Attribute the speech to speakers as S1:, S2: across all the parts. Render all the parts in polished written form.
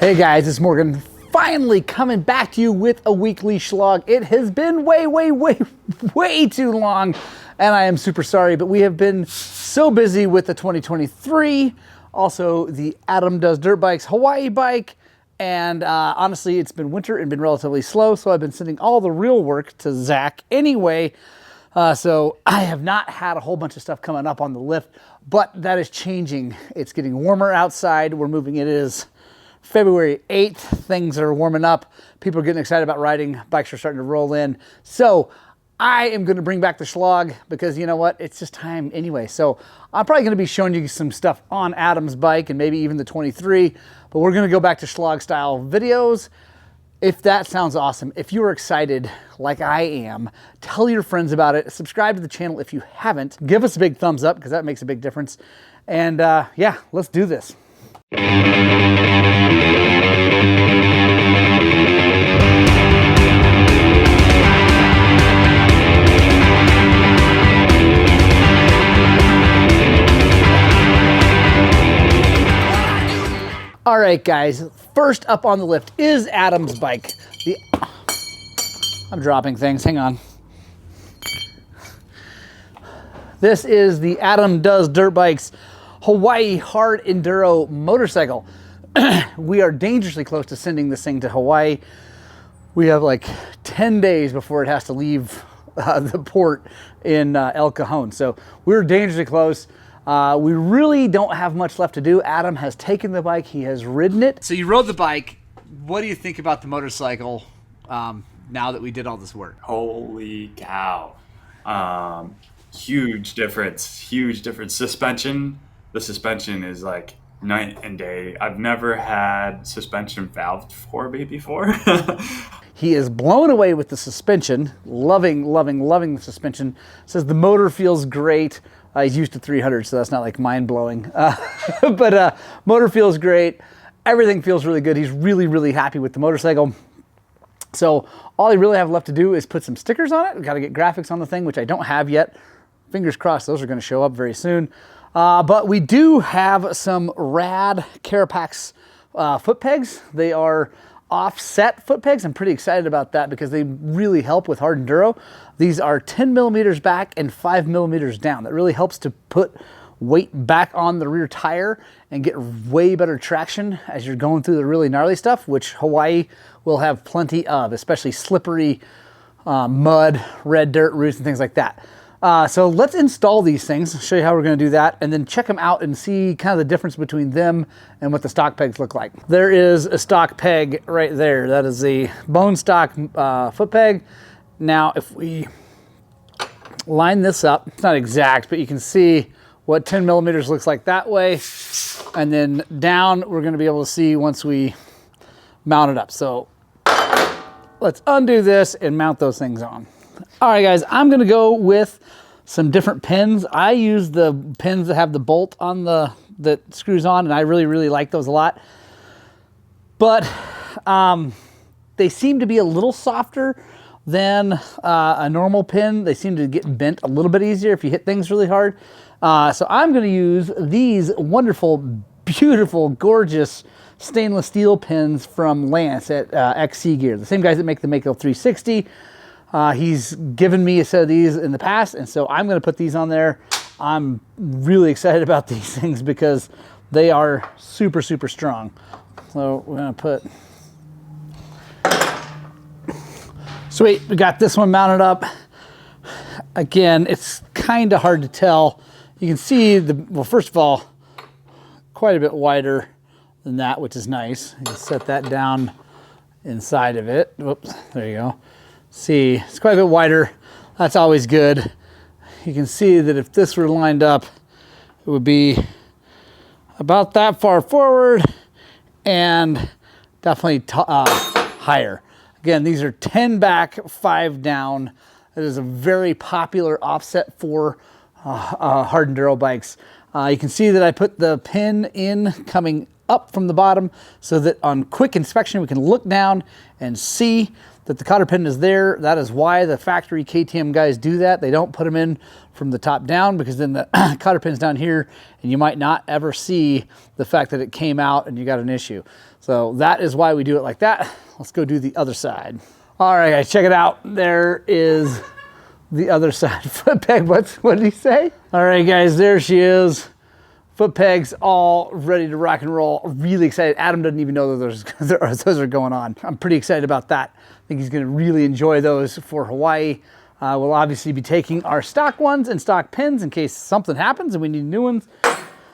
S1: Hey guys, it's Morgan. Finally coming back to you with a weekly Shlog. It has been way too long, and I am super sorry, but we have been so busy with the 2023, also the Adam Does Dirt Bikes Hawaii bike, and honestly, it's been winter and been relatively slow, so I've been sending all the real work to Zach anyway. So I have not had a whole bunch of stuff coming up on the lift, but that is changing. It's getting warmer outside. We're moving. It is February 8th. Things are warming up. People are getting excited about riding. Bikes are starting to roll in. So I am going to bring back the Shlog because you know what? It's just time anyway. So I'm probably going to be showing you some stuff on Adam's bike and maybe even the 23, but we're going to go back to Shlog style videos. If that sounds awesome, if you are excited like I am, tell your friends about it. Subscribe to the channel if you haven't. Give us a big thumbs up because that makes a big difference. And yeah, let's do this. All right, guys, first up on the lift is Adam's bike. I'm dropping things, hang on. This is the Adam Does Dirt Bikes Hawaii Hard Enduro motorcycle. We are dangerously close to sending this thing to Hawaii. We have like 10 days before it has to leave the port in El Cajon. So we're dangerously close. We really don't have much left to do. Adam has taken the bike, he has ridden it. So you rode the bike. What do you think about the motorcycle now that we did all this work?
S2: Holy cow. Huge difference, suspension. The suspension is like night and day. I've never had suspension valved for me before.
S1: He is blown away with the suspension, loving the suspension. Says the motor feels great. He's used to 300, so that's not like mind-blowing. But motor feels great. Everything feels really good. He's really happy with the motorcycle. So all I really have left to do is put some stickers on it. We've got to get graphics on the thing, which I don't have yet. Fingers crossed those are going to show up very soon. But we do have some rad Carapax foot pegs. They are offset foot pegs. I'm pretty excited about that because they really help with hard enduro. These are 10 millimeters back and 5 millimeters down. That really helps to put weight back on the rear tire and get way better traction as you're going through the really gnarly stuff, which Hawaii will have plenty of, especially slippery mud, red dirt routes and things like that. So let's install these things, show you how we're going to do that, and then check them out and see kind of the difference between them and what the stock pegs look like. There is a stock peg right there. That is a bone stock foot peg. Now, if we line this up, it's not exact, but you can see what 10 millimeters looks like that way. And then down, we're going to be able to see once we mount it up. So let's undo this and mount those things on. All right, guys, I'm going to go with some different pins. I use the pins that have the bolt on that screws on, and I really like those a lot. But they seem to be a little softer than a normal pin. They seem to get bent a little bit easier if you hit things really hard. So I'm going to use these wonderful, beautiful, gorgeous stainless steel pins from Lance at XC Gear, the same guys that make the Mako 360. He's given me a set of these in the past, and so I'm going to put these on there. I'm really excited about these things because they are super strong. So we're going to put... Sweet, we got this one mounted up. Again, it's kind of hard to tell. You can see well, first of all, quite a bit wider than that, which is nice. You can set that down inside of it. Whoops, there you go. See, it's quite a bit wider. That's always good. You can see that if this were lined up, it would be about that far forward and definitely higher. Again, these are 10 back, 5 down. It is a very popular offset for hard enduro bikes. You can see that I put the pin in coming up from the bottom so that on quick inspection we can look down and see that the cotter pin is there. That is why the factory KTM guys do that. They don't put them in from the top down, because then the cotter pin's down here and you might not ever see the fact that it came out and you got an issue. So that is why we do it like that. Let's go do the other side. All right, guys, check it out. There is the other side. Foot peg, what did he say? All right, guys, there she is. Foot pegs all ready to rock and roll. Really excited. Adam doesn't even know that those are going on. I'm pretty excited about that. I think he's gonna really enjoy those for Hawaii. We'll obviously be taking our stock ones and stock pins in case something happens and we need new ones.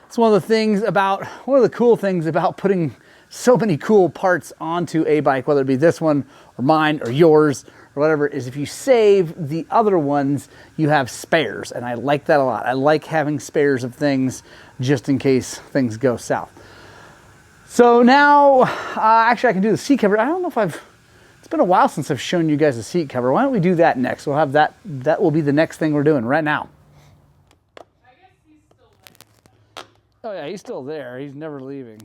S1: It's one of the cool things about putting so many cool parts onto a bike, whether it be this one or mine or yours or whatever, is if you save the other ones, you have spares. And I like that a lot. I like having spares of things just in case things go south. So now, actually I can do the seat cover. I don't know if it's been a while since I've shown you guys the seat cover. Why don't we do that next? We'll have that will be the next thing we're doing right now.
S3: I guess he's still there.
S1: Oh yeah, he's still there. He's never leaving.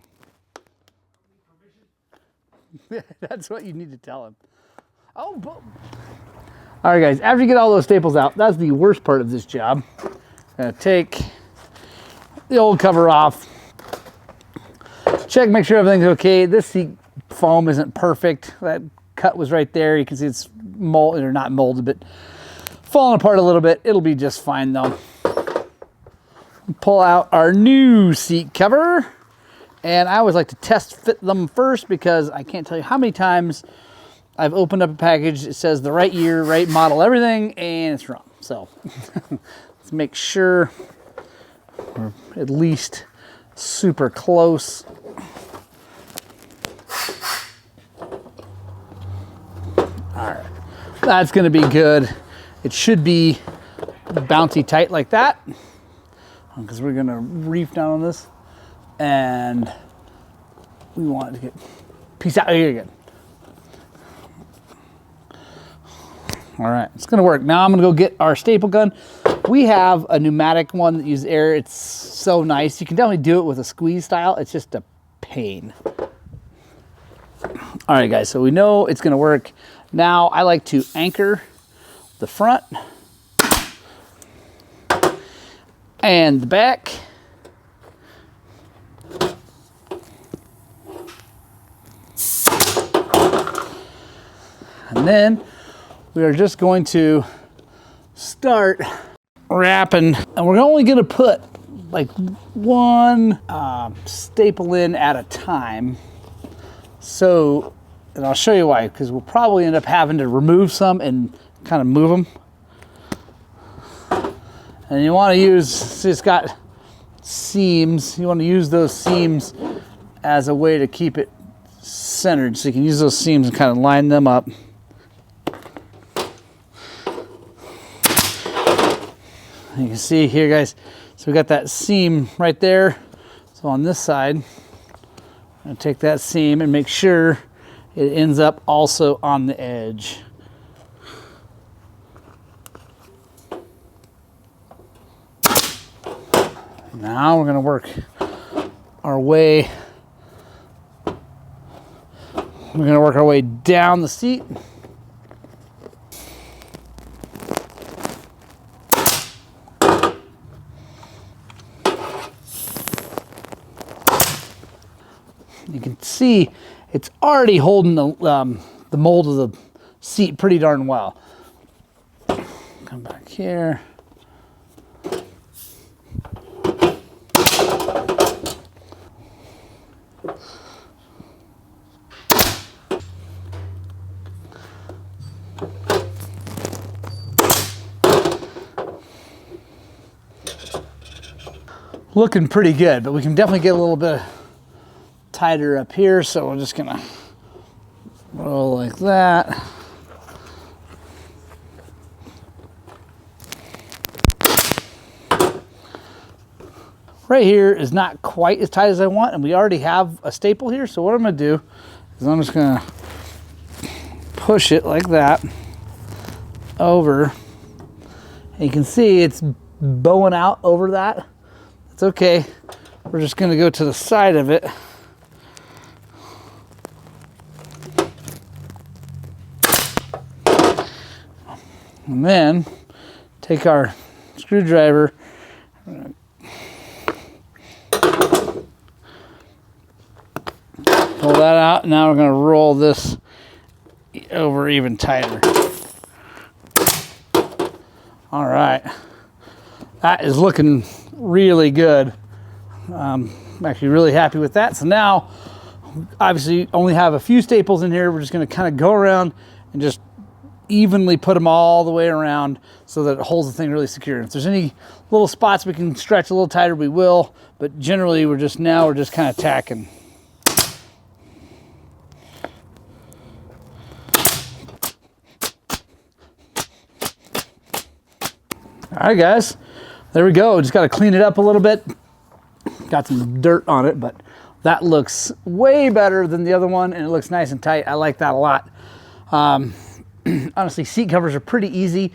S1: That's what you need to tell him. Oh, boom. All right, guys, after you get all those staples out, that's the worst part of this job. Gonna take the old cover off. Check, make sure everything's okay. This seat foam isn't perfect. That cut was right there. You can see it's molded, or not molded, but falling apart a little bit. It'll be just fine though. Pull out our new seat cover. And I always like to test fit them first, because I can't tell you how many times I've opened up a package, it says the right year, right model, everything, and it's wrong. So let's make sure we're at least super close. All right, that's gonna be good. It should be bouncy tight like that, because we're gonna reef down on this. And we want it to get peace out. Here you go. All right, it's gonna work. Now I'm gonna go get our staple gun. We have a pneumatic one that uses air. It's so nice. You can definitely do it with a squeeze style. It's just a pain. All right, guys, so we know it's gonna work. Now I like to anchor the front and the back. And then we are just going to start wrapping, and we're only going to put like one staple in at a time. So, and I'll show you why, because we'll probably end up having to remove some and kind of move them. And you want to use, see, it's got seams. You want to use those seams as a way to keep it centered. So you can use those seams and kind of line them up. You can see here, guys, so we got that seam right there. So on this side, I'm gonna take that seam and make sure it ends up also on the edge. Now we're gonna work our way, down the seat. You can see it's already holding the mold of the seat pretty darn well. Come back here. Looking pretty good, but we can definitely get a little bit tighter up here, so we're just gonna roll like that. Right here is not quite as tight as I want, and we already have a staple here, so what I'm gonna do is I'm just gonna push it like that over. And you can see it's bowing out over that. It's okay. We're just gonna go to the side of it And then take our screwdriver, pull that out. Now we're going to roll this over even tighter. All right, that is looking really good. I'm actually really happy with that. So now, obviously, only have a few staples in here. We're just going to kind of go around and just evenly put them all the way around so that it holds the thing really secure. If there's any little spots we can stretch a little tighter, we will. But generally, we're just kind of tacking. All right, guys, there we go. Just got to clean it up a little bit. Got some dirt on it, but that looks way better than the other one, and it looks nice and tight. I like that a lot. Honestly, seat covers are pretty easy,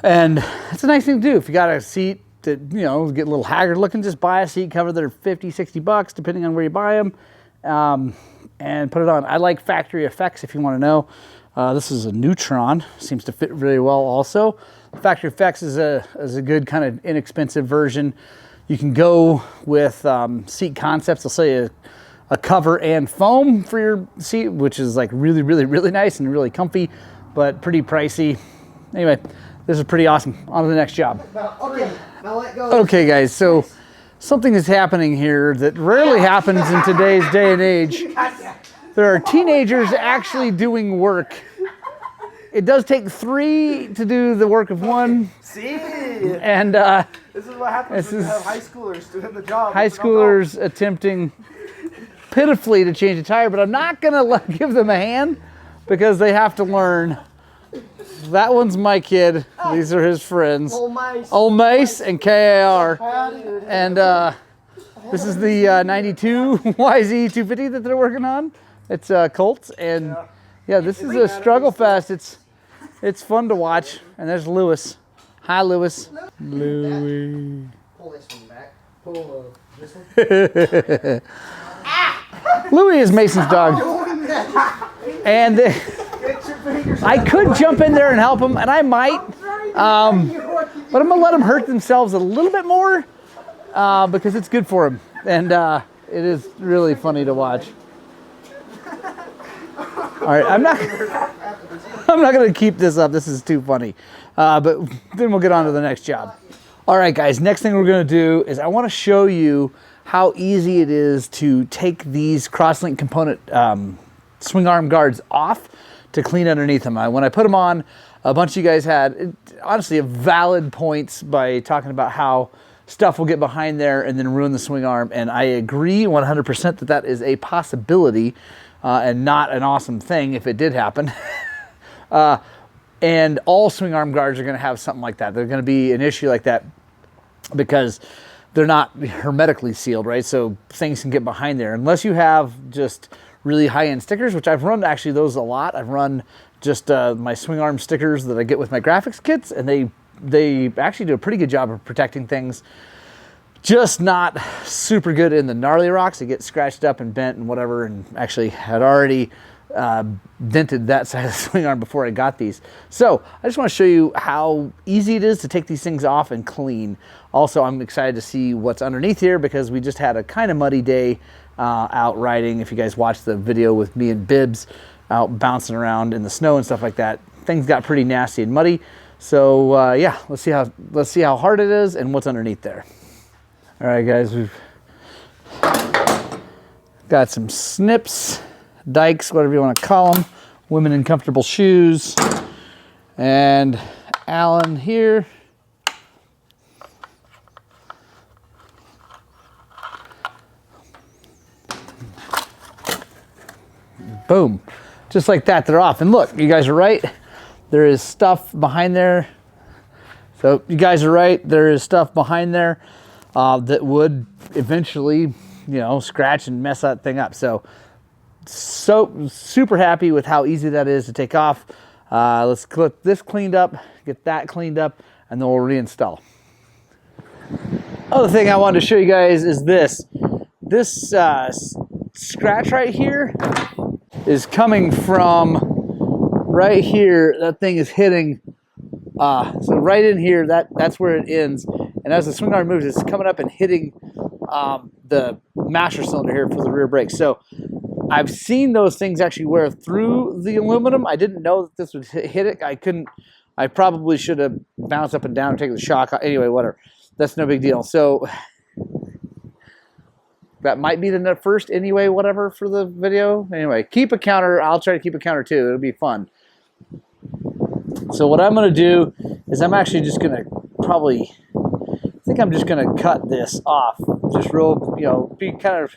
S1: and it's a nice thing to do. If you got a seat that, you know, get a little haggard looking, just buy a seat cover. They're 50, 60 bucks, depending on where you buy them, and put it on. I like factory effects, if you want to know. This is a Neutron. Seems to fit really well also. Factory effects is a good kind of inexpensive version. You can go with Seat Concepts. They'll sell you a cover and foam for your seat, which is like really, really, really nice and really comfy, but pretty pricey. Anyway, this is pretty awesome. On to the next job.
S4: Okay, now let go.
S1: Okay, guys, so something is happening here that rarely happens in today's day and age. There are teenagers actually doing work. It does take 3 to do the work of 1.
S4: See?
S1: And
S4: This is what happens when you have high schoolers doing the job.
S1: high schoolers attempting pitifully to change a tire, but I'm not gonna give them a hand because they have to learn. That one's my kid. These are his friends. Old Mace and KAR. And this is the 92 YZ 250 that they're working on. It's Colts, and yeah, this is a struggle fest. It's fun to watch. And there's Lewis. Hi, Lewis. Louie.
S4: Pull this one back. Pull this one.
S1: Louie is Mason's dog. And I could jump in there and help him, and I might. But I'm going to let them hurt themselves a little bit more because it's good for them. And it is really funny to watch. All right, I'm not going to keep this up. This is too funny. But then we'll get on to the next job. All right, guys, next thing we're going to do is I want to show you how easy it is to take these crosslink component swing arm guards off to clean underneath them. When I put them on, a bunch of you guys had, honestly, valid points by talking about how stuff will get behind there and then ruin the swing arm. And I agree 100% that that is a possibility and not an awesome thing if it did happen. And all swing arm guards are going to have something like that. They're going to be an issue like that because they're not hermetically sealed, right? So things can get behind there. Unless you have just really high-end stickers, which I've run actually those a lot. I've run just my swing arm stickers that I get with my graphics kits, and they actually do a pretty good job of protecting things. Just not super good in the gnarly rocks. They get scratched up and bent and whatever, and actually had already dented that side of the swing arm before I got these. So I just want to show you how easy it is to take these things off and clean. Also, I'm excited to see what's underneath here because we just had a kind of muddy day out riding. If you guys watched the video with me and Bibbs out bouncing around in the snow and stuff like that, things got pretty nasty and muddy. So yeah, let's see how hard it is and what's underneath there. All right, guys, we've got some snips, dikes, whatever you want to call them, women in comfortable shoes, and Alan here. Boom, just like that, they're off. And look, you guys are right, there is stuff behind there. So you guys are right, there is stuff behind there that would eventually, you know, scratch and mess that thing up. So super happy with how easy that is to take off. Let's get this cleaned up, get that cleaned up, and then we'll reinstall. Other thing I wanted to show you guys is this scratch right here is coming from right here, that thing is hitting. So right in here, that's where it ends. And as the swing arm moves, it's coming up and hitting the master cylinder here for the rear brake. So I've seen those things actually wear through the aluminum. I didn't know that this would hit it. I probably should have bounced up and down and taken the shock. Anyway, whatever. That's no big deal. So that might be the first anyway, whatever, for the video. Anyway, keep a counter. I'll try to keep a counter too. It'll be fun. So what I'm going to do is I'm actually just going to probably, I think I'm just going to cut this off. Just real, you know, be kind of,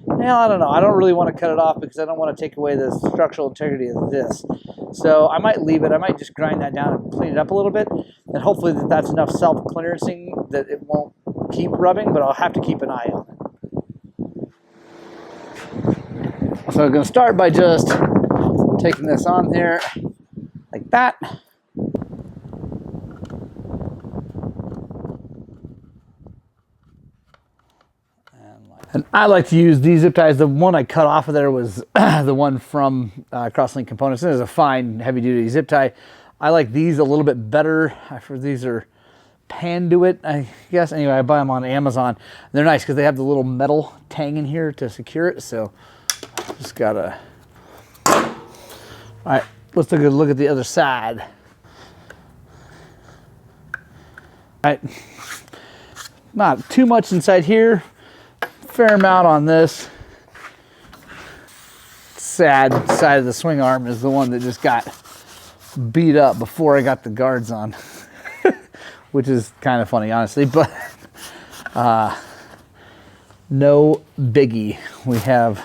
S1: well, I don't know. I don't really want to cut it off because I don't want to take away the structural integrity of this. So I might leave it. I might just grind that down and clean it up a little bit. And hopefully that's enough self-clearancing that it won't keep rubbing, but I'll have to keep an eye on it. So I'm going to start by just taking this on there like that. And I like to use these zip ties. The one I cut off of there was the one from Crosslink Components. This is a fine heavy-duty zip tie. I like these a little bit better. These are Panduit, I guess. Anyway, I buy them on Amazon. They're nice because they have the little metal tang in here to secure it. So just gotta. All right, let's take a look at the other side. All right, not too much inside here. Fair amount on this. Sad side of the swing arm is the one that just got beat up before I got the guards on, which is kind of funny, honestly, but no biggie. We have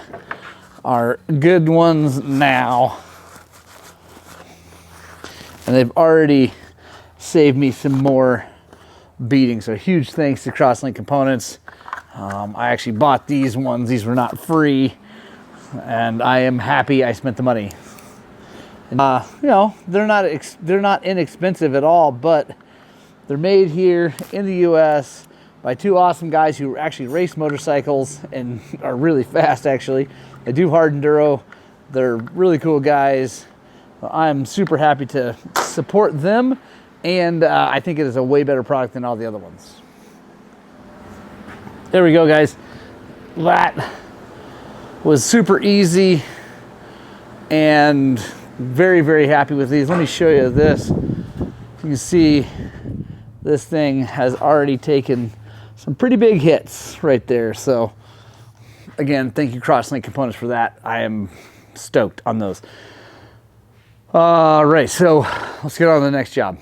S1: our good ones now, and they've already saved me some more beating, so huge thanks to Crosslink Components. I actually bought these ones. These were not free, and I am happy I spent the money. You know, they're not inexpensive at all, but they're made here in the U.S. by two awesome guys who actually race motorcycles and are really fast, actually. They do hard enduro. They're really cool guys. I'm super happy to support them, and I think it is a way better product than all the other ones. There we go, guys. That was super easy and very, very happy with these. Let me show you this. You can see this thing has already taken some pretty big hits right there. So again, thank you Crosslink Components for that. I am stoked on those. All right, so let's get on to the next job.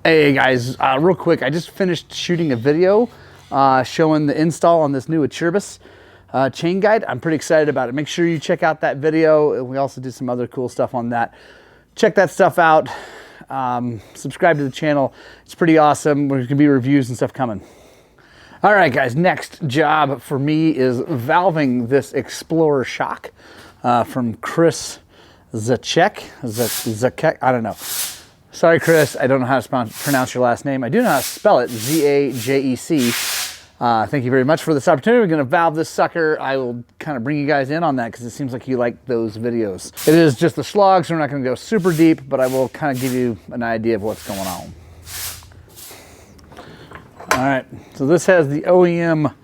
S1: Hey guys, real quick, I just finished shooting a video showing the install on this new Acerbis chain guide. I'm pretty excited about it. Make sure you check out that video. We also did some other cool stuff on that. Check that stuff out. Subscribe to the channel. It's pretty awesome. There's gonna be reviews and stuff coming. All right, guys, next job for me is valving this Explorer shock from Chris Zacek, I don't know. Sorry, Chris, I don't know how to pronounce your last name. I do know how to spell it, Z-A-J-E-C. Thank you very much for this opportunity. We're gonna valve this sucker. I will kind of bring you guys in on that because it seems like you like those videos. It is just the Shlog, so we're not gonna go super deep, but I will kind of give you an idea of what's going on. All right, so this has the OEM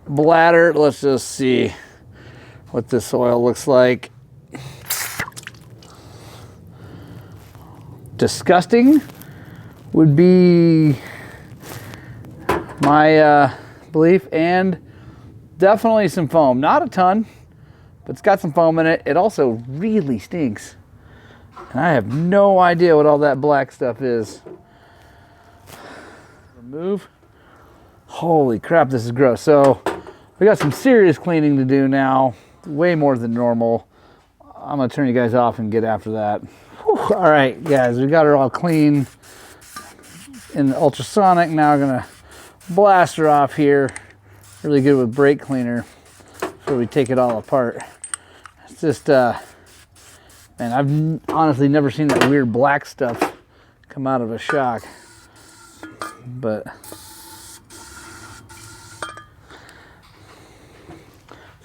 S1: bladder. Let's just see what this oil looks like. Disgusting would be my belief, and definitely some foam. Not a ton, but it's got some foam in it. It also really stinks, and I have no idea what all that black stuff is. Remove. Holy crap, this is gross. So we got some serious cleaning to do now, way more than normal. I'm gonna turn you guys off and get after that. Whew. All right, guys, we got her all clean in the ultrasonic. Now we're gonna blast her off here. Really good with brake cleaner before we take it all apart. It's just, man, I've honestly never seen that weird black stuff come out of a shock, but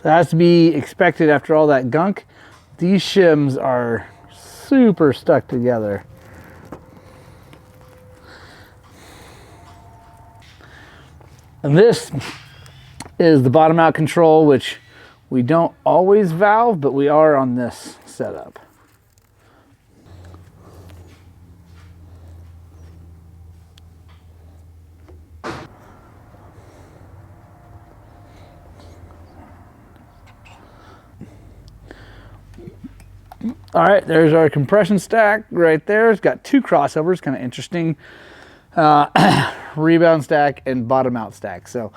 S1: that has to be expected after all that gunk. These shims are super stuck together. And this is the bottom out control, which we don't always valve, but we are on this setup. All right, there's our compression stack right there. It's got two crossovers, kind of interesting. Rebound stack and bottom out stack. So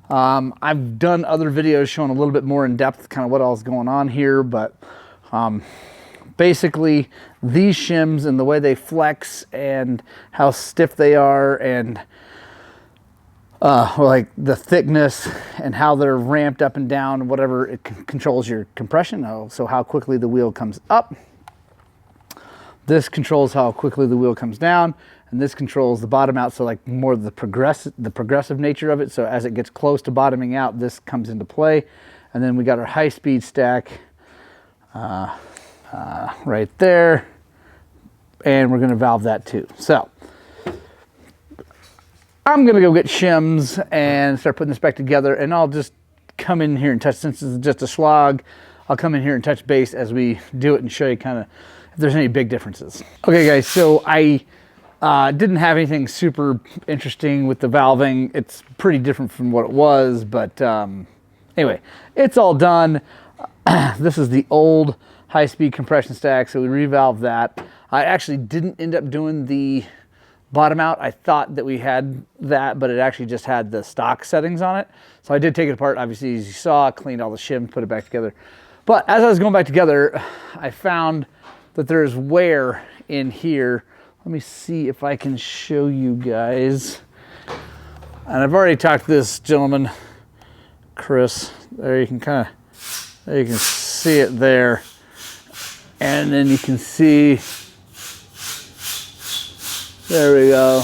S1: I've done other videos showing a little bit more in depth kind of what all's going on here, but basically these shims and the way they flex and how stiff they are and like the thickness and how they're ramped up and down, whatever, it controls your compression. So how quickly the wheel comes up. This controls how quickly the wheel comes down, and this controls the bottom out. So like more the progressive nature of it. So as it gets close to bottoming out, this comes into play. And then we got our high speed stack right there, and we're going to valve that too. So I'm gonna go get shims and start putting this back together, and I'll just come in here and touch, since it's just a Shlog, I'll come in here and touch base as we do it and show you kind of if there's any big differences. Okay guys, so I didn't have anything super interesting with the valving. It's pretty different from what it was, but anyway, it's all done. This is the old high-speed compression stack, so we revalved that. I actually didn't end up doing the bottom out. I thought that we had that, but it actually just had the stock settings on it. So I did take it apart, obviously, as you saw, cleaned all the shims, put it back together. But as I was going back together, I found that there's wear in here. Let me see if I can show you guys. And I've already talked to this gentleman, Chris. There you can kind of, there you can see it there. And then you can see, there we go.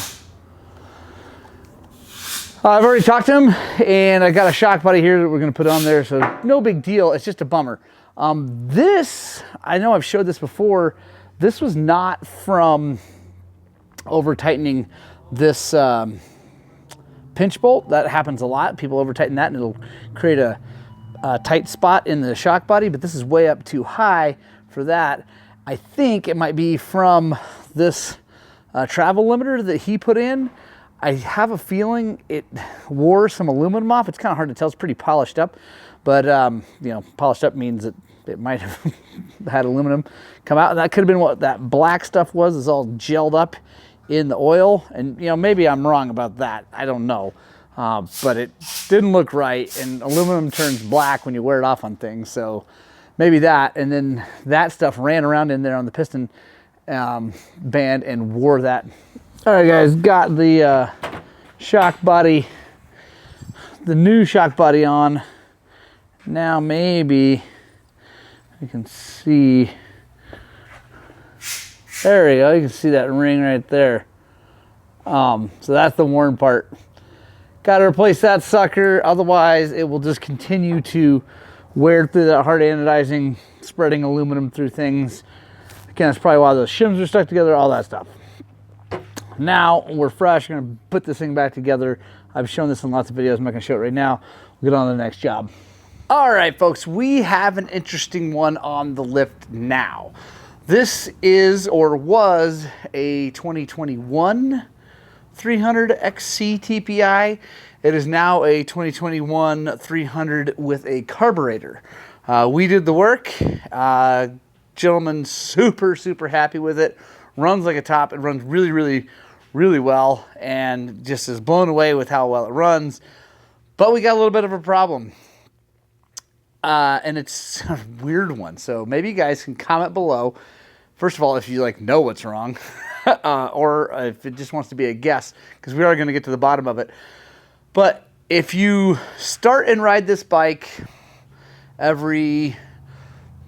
S1: I've already talked to him, and I got a shock body here that we're going to put on there, so no big deal. It's just a bummer. This, I know I've showed this before. This was not from over tightening this pinch bolt. That happens a lot. People over tighten that, and it'll create a tight spot in the shock body. But this is way up too high for that. I think it might be from this travel limiter that he put in. I have a feeling it wore some aluminum off. It's kind of hard to tell. It's pretty polished up, but you know, polished up means that it might have had aluminum come out. And that could have been what that black stuff was. It's all gelled up in the oil. And you know, maybe I'm wrong about that. I don't know, but it didn't look right. And aluminum turns black when you wear it off on things. So maybe that. And then that stuff ran around in there on the piston band and wore that. All right guys, got the shock body, the new shock body on. Now maybe you can see, there we go, you can see that ring right there. So that's the worn part. Got to replace that sucker, otherwise it will just continue to wear through that hard anodizing, spreading aluminum through things. Again, that's probably why those shims are stuck together, all that stuff. Now we're fresh, we're gonna put this thing back together. I've shown this in lots of videos, I'm not gonna show it right now. We'll get on to the next job. All right, folks, we have an interesting one on the lift now. This is, or was, a 2021 300 XC TPI. It is now a 2021 300 with a carburetor. We did the work. Gentleman super happy with it. Runs like a top. It runs really well, and just is blown away with how well it runs. But we got a little bit of a problem, and it's a weird one. So maybe you guys can comment below. First of all, if you like know what's wrong, or if it just wants to be a guess, because we are going to get to the bottom of it. But if you start and ride this bike every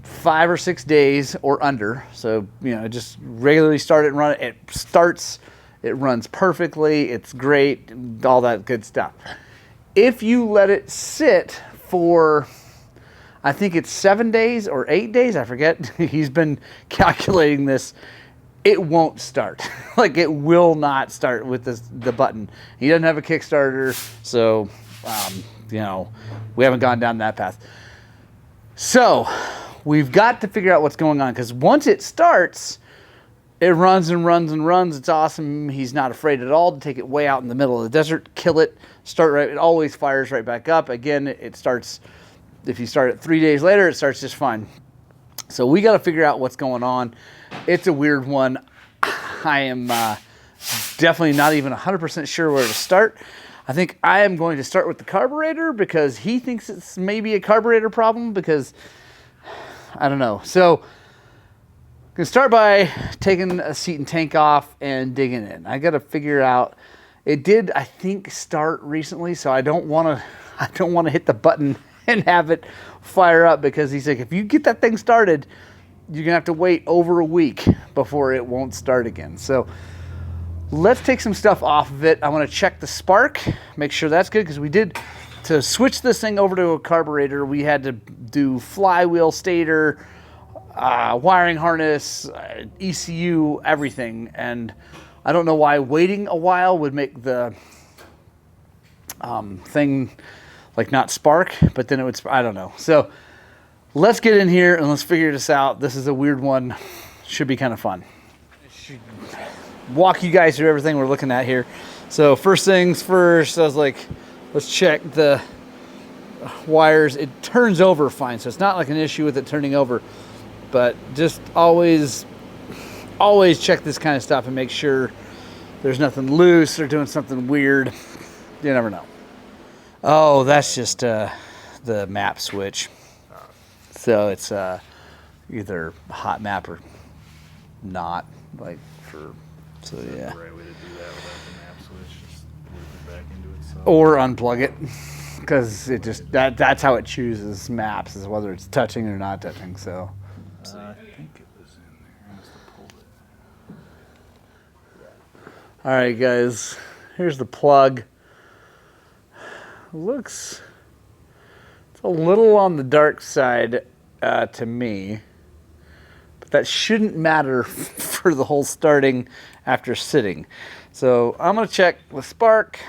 S1: 5 or 6 days or under, so you know, just regularly start it and run it. It runs perfectly, it's great, all that good stuff. If you let it sit for, I think it's 7 days or 8 days. I forget. He's been calculating this. It won't start. Like, it will not start with the button. He doesn't have a Kickstarter, so you know, we haven't gone down that path. So we've got to figure out what's going on, because once it starts, it runs and runs and runs. It's awesome. He's not afraid at all to take it way out in the middle of the desert, kill it, start right. It always fires right back up. Again, it starts, if you start it 3 days later, it starts just fine. So we got to figure out what's going on. It's a weird one. I am definitely not even 100% sure where to start. I think I am going to start with the carburetor, because he thinks it's maybe a carburetor problem, because I don't know. So I'm going to start by taking a seat and tank off and digging in. I got to figure out, it did, I think, start recently, so I don't want to hit the button and have it fire up, because he's like, if you get that thing started, you're going to have to wait over a week before it won't start again. So let's take some stuff off of it. I want to check the spark, make sure that's good, because we did, to switch this thing over to a carburetor, we had to do flywheel, stator, wiring harness, ECU, everything. And I don't know why waiting a while would make the thing like not spark, but then it would, I don't know. So let's get in here and let's figure this out. This is a weird one. Should be kind of fun. Walk you guys through everything we're looking at here. So first things first, I was like, let's check the wires. It turns over fine, so it's not like an issue with it turning over, but just always check this kind of stuff and make sure there's nothing loose or doing something weird. You never know. Oh, that's just the map switch. So it's either hot map or not, like for, so yeah.
S5: The right way to do that without the map switch, just loop it back into itself.
S1: Or unplug it, because it just, that's how it chooses maps, is whether it's touching or not touching. So
S5: I think it was in there. I must have pulled it.
S1: all right, guys, here's the plug. Looks, it's a little on the dark side to me, but that shouldn't matter for the whole starting after sitting. So I'm going to check the spark.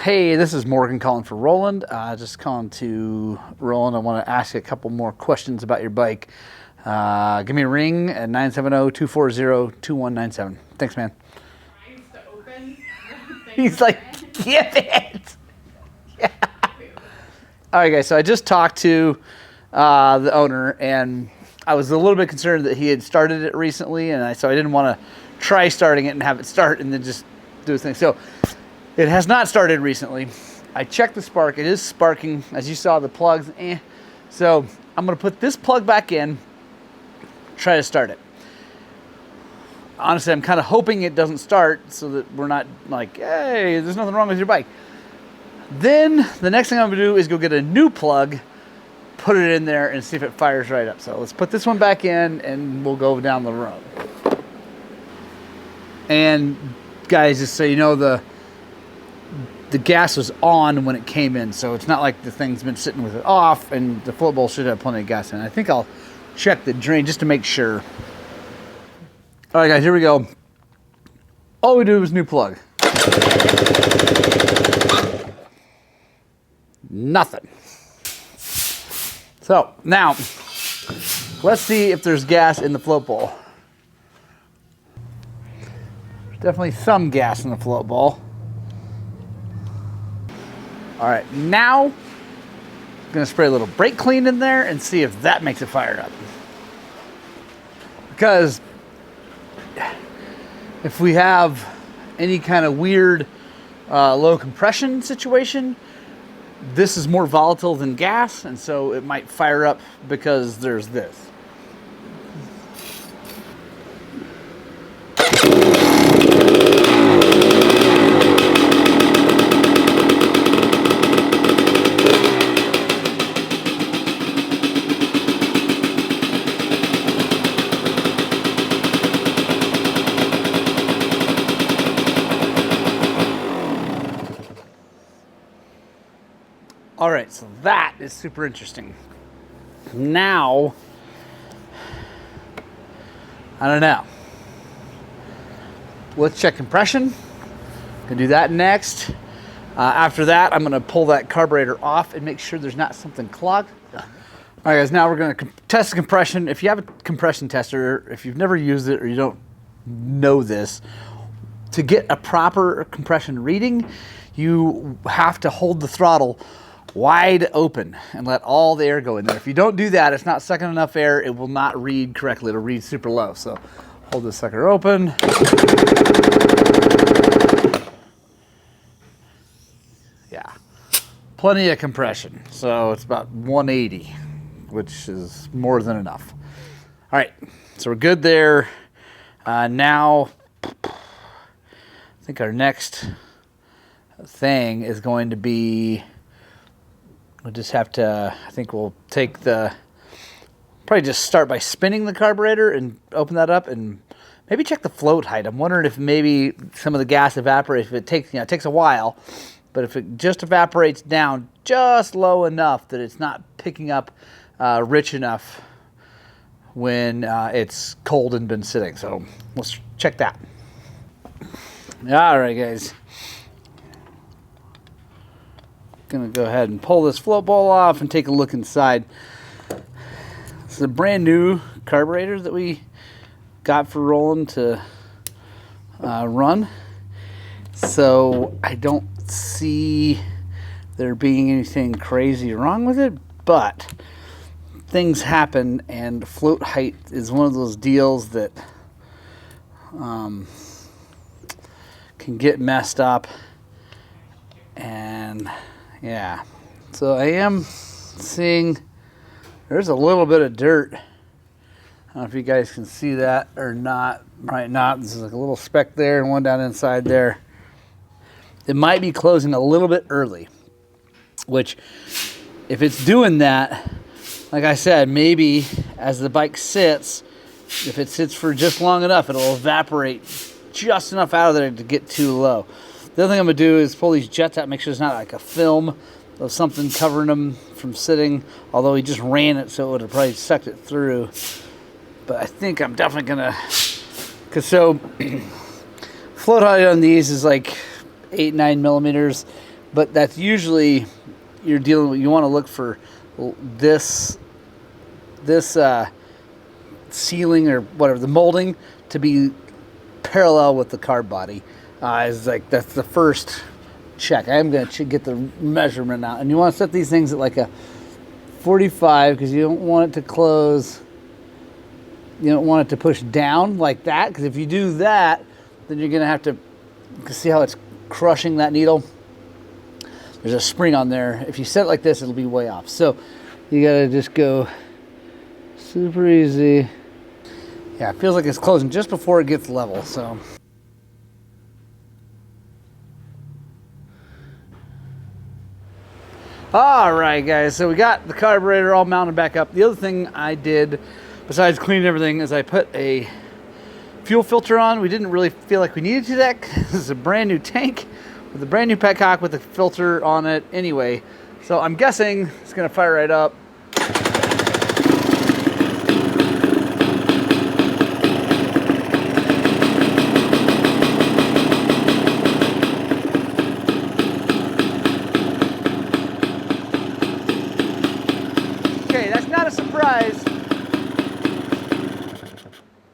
S1: Hey, this is Morgan calling for Roland. Just calling to Roland. I want to ask you a couple more questions about your bike. Give me a ring at 970-240-2197. Thanks, man.
S3: Trying to open.
S1: He's like, give it. Yeah. All right, guys. So I just talked to the owner, and I was a little bit concerned that he had started it recently, and so I didn't want to try starting it and have it start and then just do his thing. So it has not started recently. I checked the spark. It is sparking. As you saw, the plugs. So I'm going to put this plug back in. Try to start it. Honestly, I'm kind of hoping it doesn't start so that we're not like, hey, there's nothing wrong with your bike. Then the next thing I'm gonna do is go get a new plug, put it in there, and see if it fires right up. So let's put this one back in and we'll go down the road. And guys, just so you know, the gas was on when it came in, so it's not like the thing's been sitting with it off, and the float bowl should have plenty of gas in it. I think I'll check the drain just to make sure. All right, guys, here we go. All we do is new plug. Nothing. So now, let's see if there's gas in the float bowl. There's definitely some gas in the float bowl. All right, now I'm gonna spray a little brake clean in there and see if that makes it fire up. Because if we have any kind of weird low compression situation, this is more volatile than gas, and so it might fire up because there's this. All right, so that is super interesting. Now, I don't know. Let's check compression. Gonna do that next. After that, I'm gonna pull that carburetor off and make sure there's not something clogged. All right, guys, now we're gonna test the compression. If you have a compression tester, if you've never used it or you don't know this, to get a proper compression reading, you have to hold the throttle wide open and let all the air go in there. If you don't do that, it's not sucking enough air, it will not read correctly. It'll read super low. So hold this sucker open. Yeah, plenty of compression. So it's about 180, which is more than enough. All right, so we're good there. Now, I think our next thing is going to be, we'll just have to, I think we'll take the, probably just start by spinning the carburetor and open that up and maybe check the float height. I'm wondering if maybe some of the gas evaporates. If it takes, it takes a while, but if it just evaporates down just low enough that it's not picking up rich enough when it's cold and been sitting. So let's check that. All right, guys. Gonna go ahead and pull this float bowl off and take a look inside. This is a brand new carburetor that we got for Roland to run. So I don't see there being anything crazy wrong with it, but things happen, and float height is one of those deals that can get messed up. And yeah, so I am seeing there's a little bit of dirt. I don't know if you guys can see that or not. Right now, this is like a little speck there and one down inside there. It might be closing a little bit early, which if it's doing that, like I said, maybe as the bike sits, if it sits for just long enough, it'll evaporate just enough out of there to get too low. The other thing I'm gonna do is pull these jets out, make sure there's not like a film of something covering them from sitting, although he just ran it, so it would have probably sucked it through. But I think I'm definitely gonna, cause so float height on these is like 8-9 millimeters, but that's usually you're dealing with, you want to look for this sealing or whatever, the molding to be parallel with the carb body. Is like, that's the first check. I am going to get the measurement out, and you want to set these things at like a 45 because you don't want it to close. You don't want it to push down like that, because if you do that, then you're going to have to see how it's crushing that needle. There's a spring on there. If you set it like this, it'll be way off. So you got to just go super easy. Yeah, it feels like it's closing just before it gets level. So all right, guys, so we got the carburetor all mounted back up. The other thing I did, besides cleaning everything, is I put a fuel filter on. We didn't really feel like we needed to do that. This is a brand new tank with a brand new petcock with a filter on it anyway. So I'm guessing it's gonna fire right up.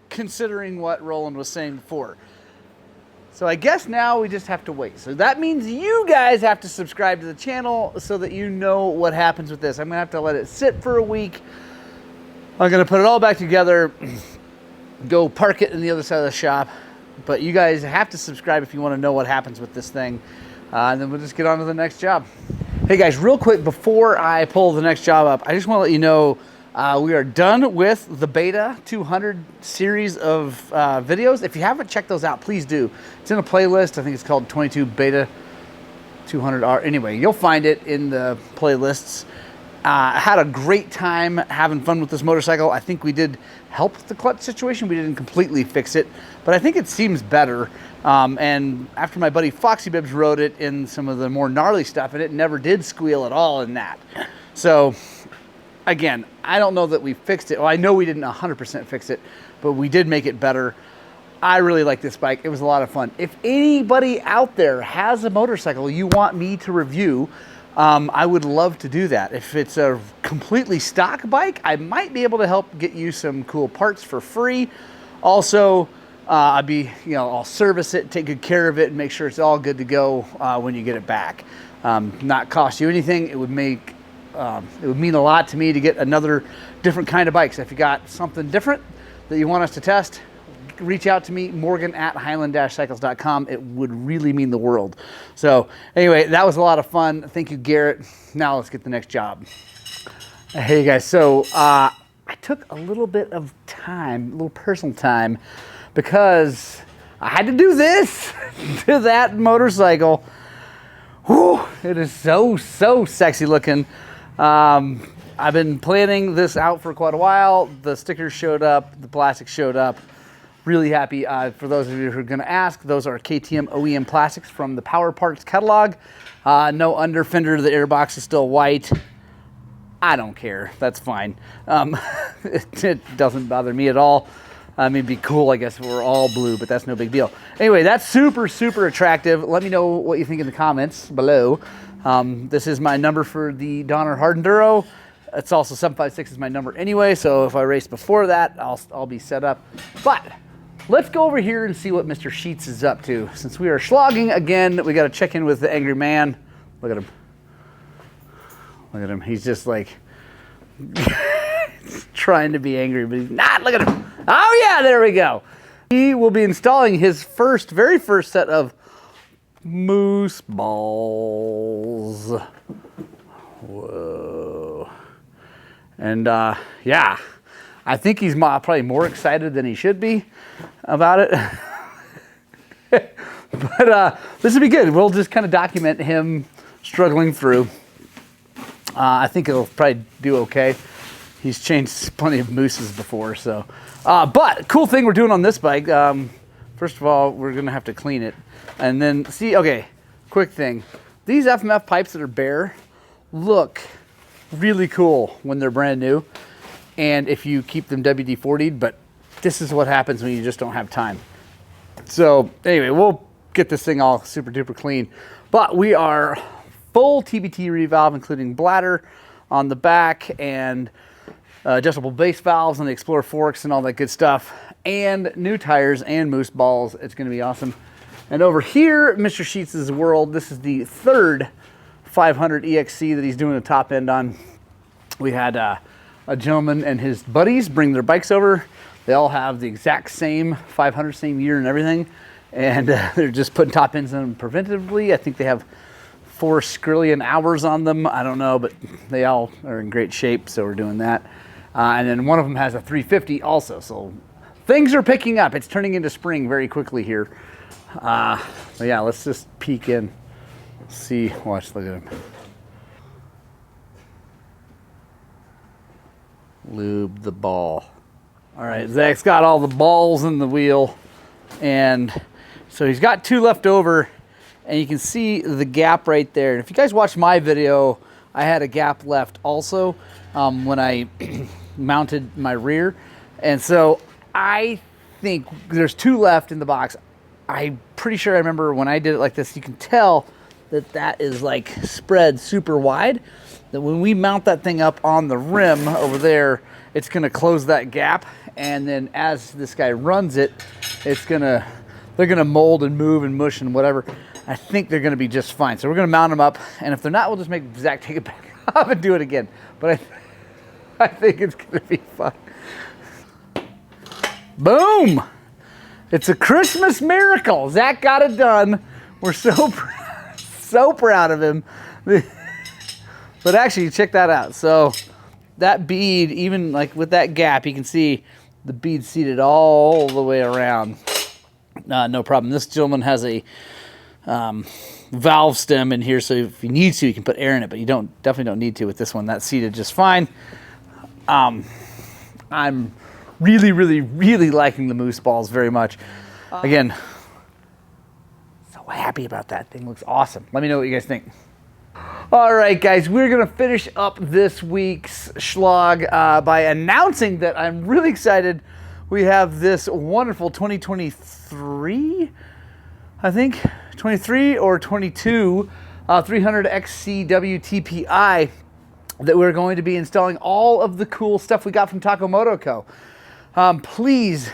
S1: Considering what Roland was saying before. So I guess now we just have to wait. So that means you guys have to subscribe to the channel so that you know what happens with this. I'm gonna have to let it sit for a week. I'm gonna put it all back together, go park it in the other side of the shop. But you guys have to subscribe if you want to know what happens with this thing. And then we'll just get on to the next job. Hey guys, real quick before I pull the next job up, I just want to let you know we are done with the Beta 200 series of videos. If you haven't checked those out, please do. It's in a playlist. I think it's called 22 Beta 200R. Anyway, you'll find it in the playlists. I had a great time having fun with this motorcycle. I think we did help the clutch situation. We didn't completely fix it, but I think it seems better. And after my buddy Foxy Bibbs rode it in some of the more gnarly stuff, and it never did squeal at all in that. So again, I don't know that we fixed it. Well, I know we didn't 100% fix it, but we did make it better. I really like this bike. It was a lot of fun. If anybody out there has a motorcycle you want me to review, I would love to do that. If it's a completely stock bike, I might be able to help get you some cool parts for free. Also, I'll service it, take good care of it, and make sure it's all good to go when you get it back. Not cost you anything. It would mean a lot to me to get another different kind of bikes. If you got something different that you want us to test, reach out to me, Morgan@Highland-Cycles.com. It would really mean the world. So anyway, that was a lot of fun. Thank you, Garrett. Now let's get the next job. Hey guys, so I took a little bit of time, a little personal time, because I had to do this to that motorcycle. Whew, it is so sexy looking. I've been planning this out for quite a while. The stickers showed up, the plastic showed up. Really happy. For those of you who are going to ask, those are KTM OEM plastics from the Power Parts catalog. No under fender. The airbox is still white. I don't care. That's fine. It doesn't bother me at all. I mean, it'd be cool, I guess, if we're all blue, but that's no big deal. Anyway, that's super attractive. Let me know what you think in the comments below. This is my number for the Donner Hard Enduro. It's also 756 is my number anyway, so if I race before that, I'll be set up. But let's go over here and see what Mr. Sheets is up to. Since we are slogging again, we got to check in with the angry man. Look at him. Look at him. He's just like trying to be angry, but he's not. Look at him. Oh yeah, there we go. He will be installing his very first set of mousse balls. Whoa. And yeah, I think he's probably more excited than he should be about it. But this will be good. We'll just kind of document him struggling through. I think it'll probably do okay. He's changed plenty of mousses before, so. But cool thing we're doing on this bike, first of all, we're gonna have to clean it. And then see, okay, quick thing. These FMF pipes that are bare look really cool when they're brand new. And if you keep them WD-40'd, but this is what happens when you just don't have time. So anyway, we'll get this thing all super duper clean. But we are full TBT revalve, including bladder on the back and adjustable base valves on the Explorer forks and all that good stuff, and new tires and mousse balls. It's going to be awesome. And over here, Mr. Sheets' world, this is the third 500 EXC that he's doing a top end on. We had a gentleman and his buddies bring their bikes over. They all have the exact same 500, same year and everything, and they're just putting top ends on them preventatively. I think they have 4 skrillion hours on them. I don't know, but they all are in great shape, so we're doing that. And then one of them has a 350 also, so things are picking up. It's turning into spring very quickly here. But yeah, let's just peek in. See, watch, look at him. Lube the ball. All right, Zach's got all the balls in the wheel, and so he's got 2 left over, and you can see the gap right there. And if you guys watched my video, I had a gap left also when I mounted my rear, and so I think there's 2 left in the box. I'm pretty sure I remember when I did it like this, you can tell that that is like spread super wide, that when we mount that thing up on the rim over there, it's going to close that gap, and then as this guy runs it, they're going to mold and move and mush and whatever. I think they're going to be just fine. So we're going to mount them up, and if they're not, we'll just make Zach take it back off and do it again. But I think it's going to be fun. Boom! It's a Christmas miracle. Zach got it done. We're so proud of him. But actually, check that out. So that bead, even like with that gap, you can see the bead seated all the way around. No problem. This gentleman has a valve stem in here, so if you need to, you can put air in it, but you definitely don't need to with this one. That's seated just fine. I'm really liking the mousse balls very much. Again, happy about that. Thing looks awesome. Let me know what you guys think. All right, guys, we're going to finish up this week's Shlog by announcing that I'm really excited. We have this wonderful 2023, I think, 23 or 22 300 XCW TPI that we're going to be installing all of the cool stuff we got from Takomoto Co. Please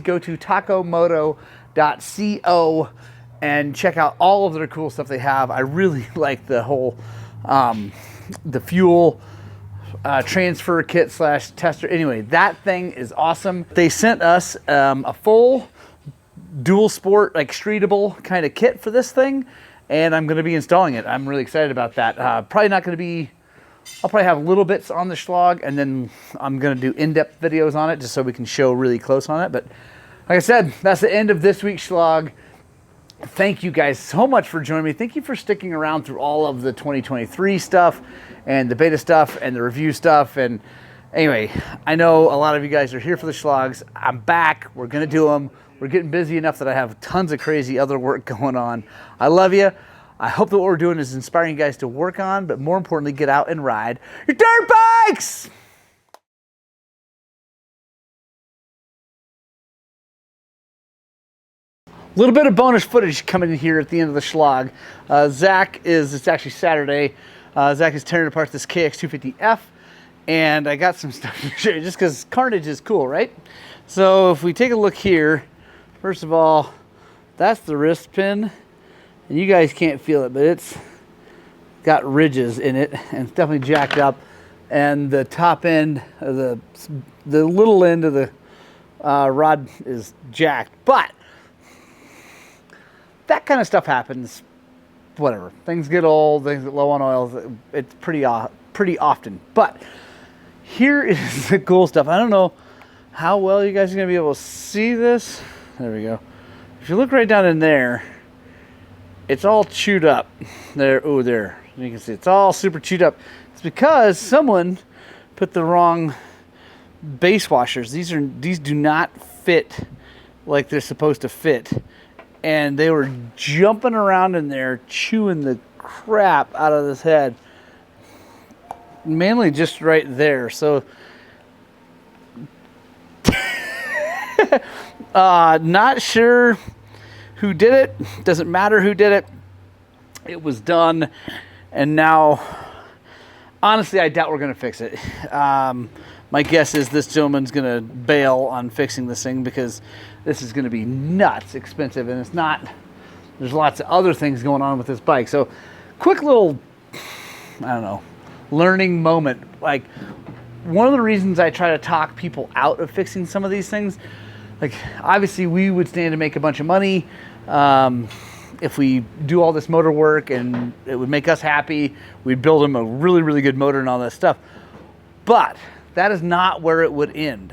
S1: go to takomoto.co and check out all of their cool stuff they have. I really like the whole, the fuel transfer kit / tester. Anyway, that thing is awesome. They sent us a full dual sport, like streetable kind of kit for this thing, and I'm going to be installing it. I'm really excited about that. Probably not going to be, I'll probably have little bits on the Shlog, and then I'm going to do in-depth videos on it just so we can show really close on it. But like I said, that's the end of this week's Shlog. Thank you guys so much for joining me. Thank you for sticking around through all of the 2023 stuff and the beta stuff and the review stuff. And anyway, I know a lot of you guys are here for the Shlogs. I'm back. We're going to do them. We're getting busy enough that I have tons of crazy other work going on. I love you. I hope that what we're doing is inspiring you guys to work on, but more importantly, get out and ride your dirt bikes! A little bit of bonus footage coming in here at the end of the Shlog. It's actually Saturday. Zach is tearing apart this KX250F, and I got some stuff to show you just because carnage is cool, right? So if we take a look here, first of all, that's the wrist pin, and you guys can't feel it, but it's got ridges in it, and it's definitely jacked up. And the top end of the little end of the rod is jacked, but that kind of stuff happens, whatever. Things get old, things get low on oil. It's pretty often. But here is the cool stuff. I don't know how well you guys are going to be able to see this. There we go. If you look right down in there, it's all chewed up. There, oh, there. You can see it's all super chewed up. It's because someone put the wrong base washers. These do not fit like they're supposed to fit. And they were jumping around in there, chewing the crap out of this head. Mainly just right there. So, not sure who did it. Doesn't matter who did it. It was done. And now, honestly, I doubt we're going to fix it. My guess is this gentleman's going to bail on fixing this thing because this is going to be nuts expensive, and it's not. There's lots of other things going on with this bike. So, quick little, I don't know, learning moment. Like, one of the reasons I try to talk people out of fixing some of these things, like, obviously we would stand to make a bunch of money if we do all this motor work, and it would make us happy. We'd build them a really, really good motor and all that stuff. But that is not where it would end.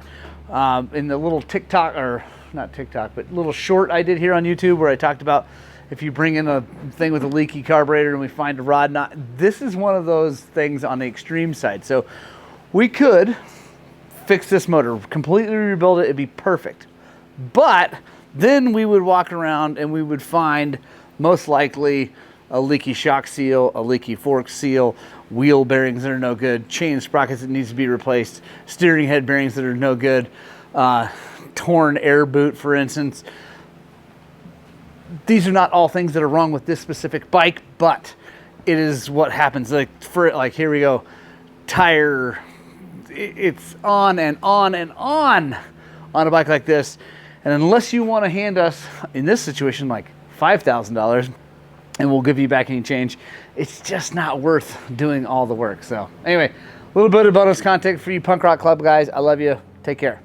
S1: In the little TikTok, or not TikTok, but little short I did here on YouTube where I talked about if you bring in a thing with a leaky carburetor and we find a rod knot, this is one of those things on the extreme side. So we could fix this motor, completely rebuild it, it'd be perfect. But then we would walk around and we would find most likely a leaky shock seal, a leaky fork seal, wheel bearings that are no good, chain sprockets that needs to be replaced, steering head bearings that are no good, torn air boot, for instance. These are not all things that are wrong with this specific bike, but it is what happens. Like here we go, tire. It's on and on and on a bike like this, and unless you want to hand us, in this situation, like $5,000, and we'll give you back any change, it's just not worth doing all the work. So anyway, a little bit of bonus content for you punk rock club guys. I love you. Take care.